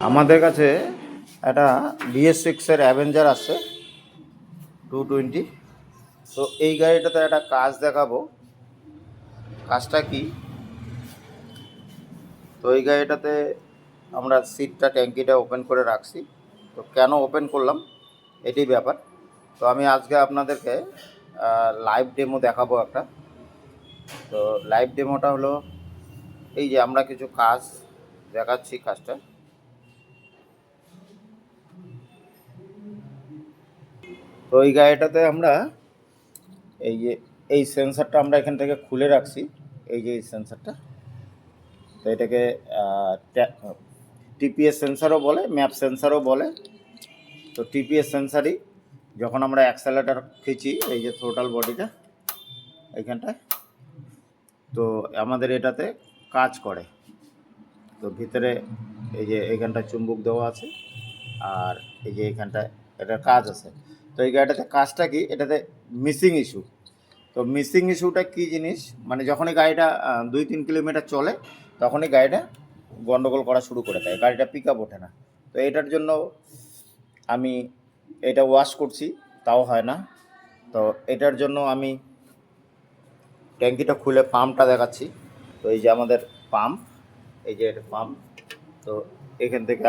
আমাদের কাছে একটা BS6-এর অ্যাভেঞ্জার আছে 220। তো এই গাড়িটাতে একটা কাজ দেখাবো। কাজটা কি? তো এই গাড়িটাতে আমরা সিটটা ট্যাঙ্কিটা ওপেন করে রাখছি। তো কেন ওপেন করলাম এটাই ব্যাপার। তো আমি আজকে আপনাদেরকে লাইভ ডেমো দেখাবো একটা। তো লাইভ ডেমোটা হলো এই যে আমরা কিছু কাজ দেখাচ্ছি। কাজটা তো এই গাড়িটাতে আমরা এই যে এই সেন্সারটা আমরা এখান থেকে খুলে রাখছি। এই যে এই সেন্সারটা, তো এটাকে টিপিএস সেন্সারও বলে, ম্যাপ সেন্সারও বলে। তো টিপিএস সেন্সারই যখন আমরা অ্যাক্সেলেটার খিঁচি, এই যে থ্রোটল বডিটা এইখানটায়, তো আমাদের এটাতে কাজ করে। তো ভিতরে এই যে এইখানটায় চুম্বক দেওয়া আছে, আর এই যে এইখানটায় এটার কাজ আছে। তো এই গাড়িটাতে কাজটা কি, এটাতে মিসিং ইস্যু। তো মিসিং ইস্যুটা কী জিনিস, মানে যখনই গাড়িটা 2-3 কিলোমিটার চলে তখনই গাড়িটা গন্ডগোল করা শুরু করে দেয়, গাড়িটা পিক আপ ওঠে না। তো এটার জন্য আমি এটা ওয়াশ করছি, তাও হয় না। তো এটার জন্য আমি ট্যাঙ্কিটা খুলে পাম্পটা দেখাচ্ছি। তো এই যে আমাদের পাম্প, এই যে এটা পাম্প। তো এখান থেকে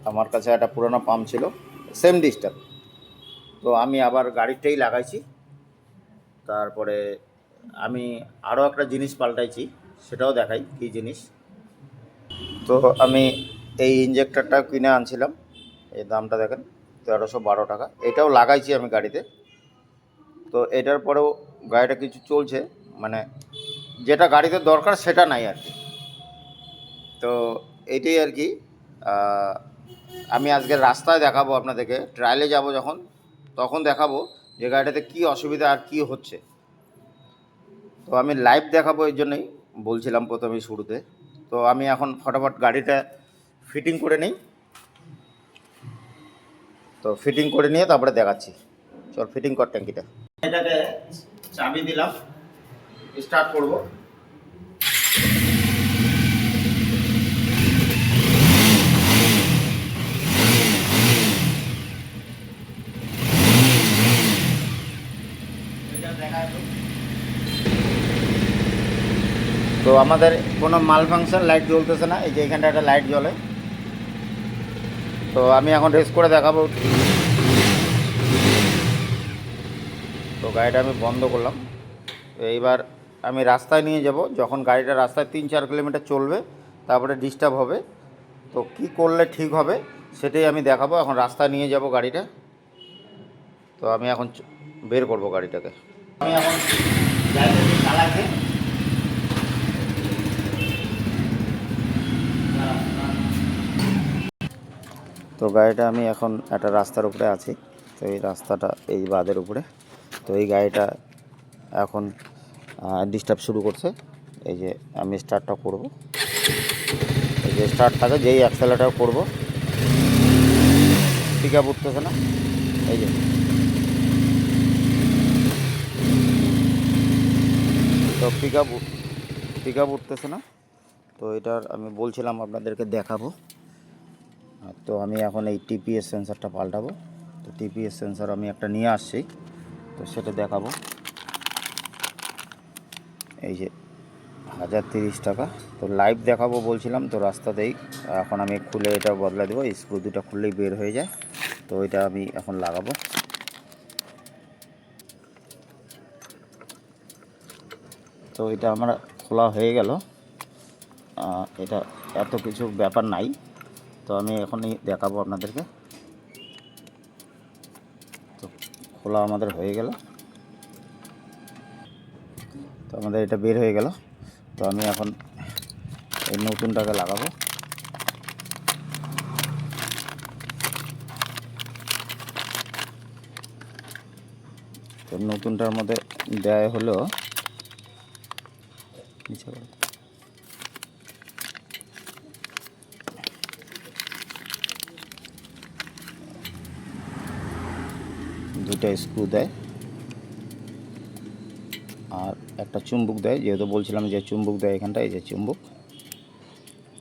আমার কাছে একটা পুরোনো পাম্প ছিল, সেম ডিস্টার্ব। তো আমি আবার গাড়িটাই লাগাইছি। তারপরে আমি আরও একটা জিনিস পাল্টাইছি, সেটাও দেখাই কী জিনিস। তো আমি এই ইঞ্জেক্টরটা কিনে আনছিলাম, এই দামটা দেখেন 1312 টাকা। এটাও লাগাইছি আমি গাড়িতে। তো এটার পরেও গাড়িটা কিছু চলছে, মানে যেটা গাড়িতে দরকার সেটা নাই আর কি। তো এইটাই আর কি। আমি আজকে রাস্তায় দেখাবো আপনাদেরকে, ট্রায়ালে যাব যখন, তখন দেখাবো যে গাড়িটাতে কী অসুবিধা আর কী হচ্ছে। তো আমি লাইভ দেখাবো, এর জন্যই বলছিলাম প্রথমেই শুরুতে। তো আমি এখন ফটাফট গাড়িটা ফিটিং করে নিই। তো ফিটিং করে নিয়ে তারপরে দেখাচ্ছি। চল ফিটিং কর ট্যাঙ্কিটা। এটাকে চাবি দিলাম, স্টার্ট করব। তো আমাদের কোনো মাল ফাংশন লাইট জ্বলতেছে না, এই যে এখানটা একটা লাইট জ্বলে। তো আমি এখন রেস করে দেখাবো। তো গাড়িটা আমি বন্ধ করলাম। তো এইবার আমি রাস্তায় নিয়ে যাব, যখন গাড়িটা রাস্তায় 3-4 কিলোমিটার চলবে তারপরে ডিস্টার্ব হবে। তো কি করলে ঠিক হবে সেটাই আমি দেখাবো। এখন রাস্তায় নিয়ে যাব গাড়িটা। তো আমি এখন বের করব গাড়িটাকে। আমি এখন গাড়িটাকে চালাচ্ছি। তো গাড়িটা আমি এখন একটা রাস্তার উপরে আছি। তো এই রাস্তাটা এই বাঁধের উপরে। তো এই গাড়িটা এখন ডিস্টার্ব শুরু করছে। এই যে আমি স্টার্টটা করব, এই যে স্টার্ট থাকে, যেই অ্যাক্সেলেটার করব পিক আপ উঠতেছে না। এই যে তো পিক আপ উঠতেছে না। তো এটার আমি বলছিলাম আপনাদেরকে দেখাবো। তো আমি এখন এই টিপিএস সেন্সারটা পাল্টাবো। তো টিপিএস সেন্সার আমি একটা নিয়ে আসছি, তো সেটা দেখাবো। এই যে 1030 টাকা। তো লাইভ দেখাবো বলছিলাম, তো রাস্তাতেই এখন আমি খুলে এটা বদলা দেবো। স্ক্রু দুটা খুললেই বের হয়ে যায়। তো এটা আমি এখন লাগাবো। তো এটা আমার খোলা হয়ে গেল। এটা এত কিছু ব্যাপার নাই। তো আমি এখনই দেখাবো আপনাদেরকে। তো খোলা আমাদের হয়ে গেল। তো আমাদের এটা বের হয়ে গেল। তো আমি এখন এই নতুনটাকে লাগাবো। তো নতুনটার মধ্যে দেয় হলো দুইটা স্ক্রু দেয় আর একটা চুম্বক দেয়, যেহেতু বলছিলাম যে চুম্বক দেয় এখানটায়, এই যে চুম্বক।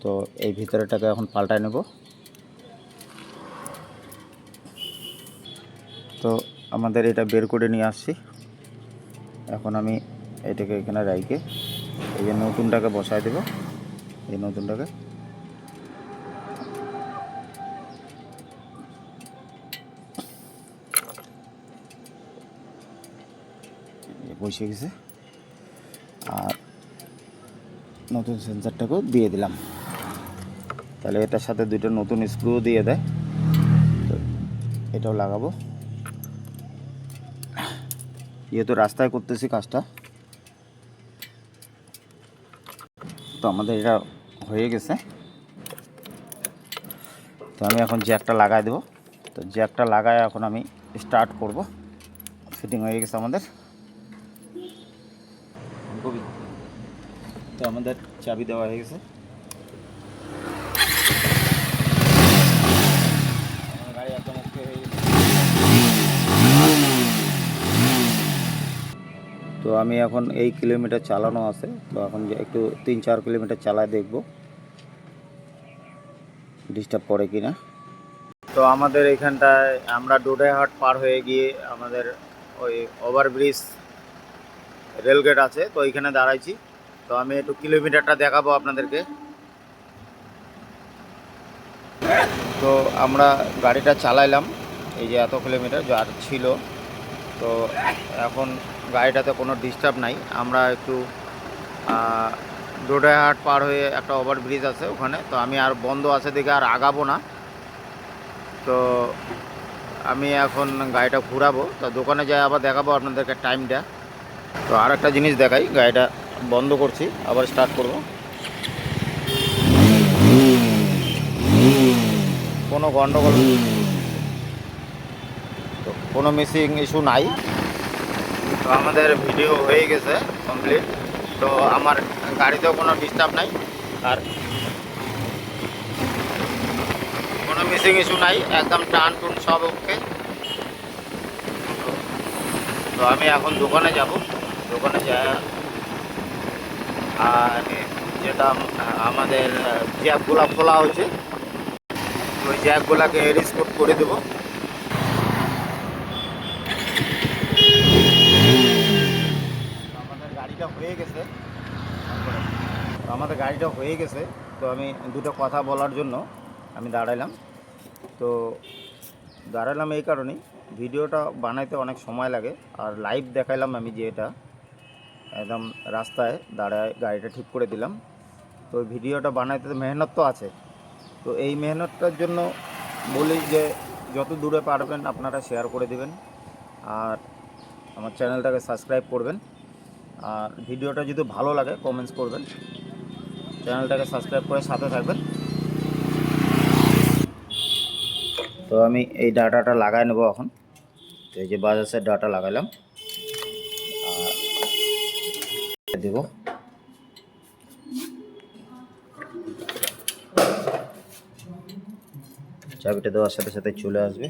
তো এই ভিতরেটাকে এখন পাল্টায় নেব। তো আমাদের এটা বের করে নিয়ে আসছি। এখন আমি এটাকে এখানে রাইকে এই যে নতুনটাকে বসায় দেব। এই নতুনটাকে বসে গেছে, আর নতুন সেন্সারটাকেও দিয়ে দিলাম। তাহলে এটার সাথে দুটো নতুন স্ক্রু দিয়ে দেয়, তো এটাও লাগাবো। যেহেতু রাস্তায় করতেছি কাজটা, তো আমাদের এটা হয়ে গেছে। তো আমি এখন জ্যাকটা লাগাই দেবো। তো জ্যাকটা লাগায় এখন আমি স্টার্ট করব। ফিটিং হয়ে গেছে আমাদের। তো আমাদের চাবি দেওয়া হয়ে গেছে। গাড়ি একদম ওকে হয়ে গেছে। তো আমি এখন এই কিলোমিটার চালানো আছে, তো এখন একটু 3-4 কিলোমিটার চালায় দেখব ডিস্টার্ব করে কিনা। তো আমাদের এখানটায় আমরা ডোডাইহাট পার হয়ে গিয়ে আমাদের ওই ওভারব্রিজ রেলগেট আছে, তো এইখানে দাঁড়াইছি। তো আমি একটু কিলোমিটারটা দেখাবো আপনাদেরকে। তো আমরা গাড়িটা চালাইলাম এই যে এত কিলোমিটার যার ছিল। তো এখন গাড়িটাতে কোনো ডিস্টার্ব নাই। আমরা একটু ডোডাইহাট পার হয়ে একটা ওভারব্রিজ আছে ওখানে, তো আমি আর বন্ধ আছে দেখে আর আগাবো না। তো আমি এখন গাড়িটা ঘুরাবো, তো দোকানে যাই আবার দেখাবো আপনাদেরকে টাইমটা। তো আর একটা জিনিস দেখাই, গাড়িটা বন্ধ করছি, আবার স্টার্ট করব। কোনো গন্ডগোল, তো কোনো মিসিং ইস্যু নাই। তো আমাদের ভিডিও হয়ে গেছে কমপ্লিট। তো আমার গাড়িতেও কোনো ডিস্টার্ব নাই, আর কোনো মিসিং ইস্যু নাই, একদম টান টুন সব ওকে। তো আমি এখন দোকানে যাব, দোকানে যাই আর যেটা আমাদের জ্যাকগুলো খোলা হয়েছে, ওই জ্যাকগুলোকে রিস্পোর্ট করে দেবো। আমাদের গাড়িটা হয়ে গেছে, তো আমি দুটো কথা বলার জন্য আমি দাঁড়াইলাম। তো দাঁড়ালাম এই কারণেই, ভিডিওটা বানাইতে অনেক সময় লাগে, আর লাইভ দেখাইলাম আমি যে এটা একদম রাস্তায় দাঁড়ায় গাড়িটা ঠিক করে দিলাম। তো ভিডিওটা বানাইতে মেহনত তো আছে, তো এই মেহনতটার জন্য বলি যে যত দূরে পারবেন আপনারা শেয়ার করে দিবেন, আর আমার চ্যানেলটাকে সাবস্ক্রাইব করবেন। আর ভিডিওটা যদি ভালো লাগে কমেন্টস করবেন, চ্যানেলটাকে সাবস্ক্রাইব করে সাথে থাকবেন। তো আমি এই ডাটাটা লাগাই নেব এখন। তো এই যে বাজাজের ডাটা লাগাইলাম, আর দেব চাবিটা দেওয়ার সাথে সাথে চলে আসবে।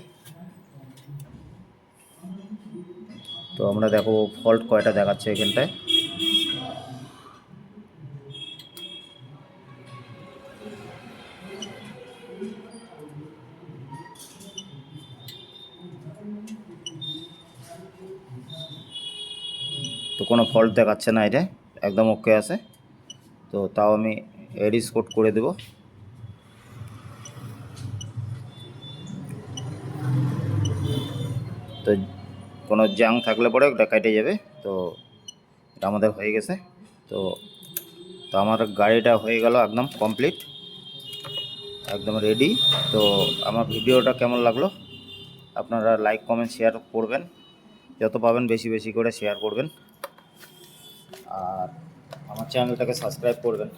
তো আমরা দেখো ফল্ট কয়টা দেখাচ্ছে এখানটায়। তো কোনো ফল্ট দেখাচ্ছে না, এটা একদম ওকে আছে। তো তাও আমি এডিস কোড করে দেব। তো কোনো জাং থাকলে পরে ওটা কেটে যাবে। তো এটা আমাদের হয়ে গেছে। তো তো আমার গাড়িটা হয়ে গেল একদম কমপ্লিট, একদম রেডি। তো আমার ভিডিওটা কেমন লাগলো আপনারা লাইক কমেন্ট শেয়ার করবেন, যত পাবেন বেশি বেশি করে শেয়ার করবেন, আর আমার চ্যানেলটাকে সাবস্ক্রাইব করবেন।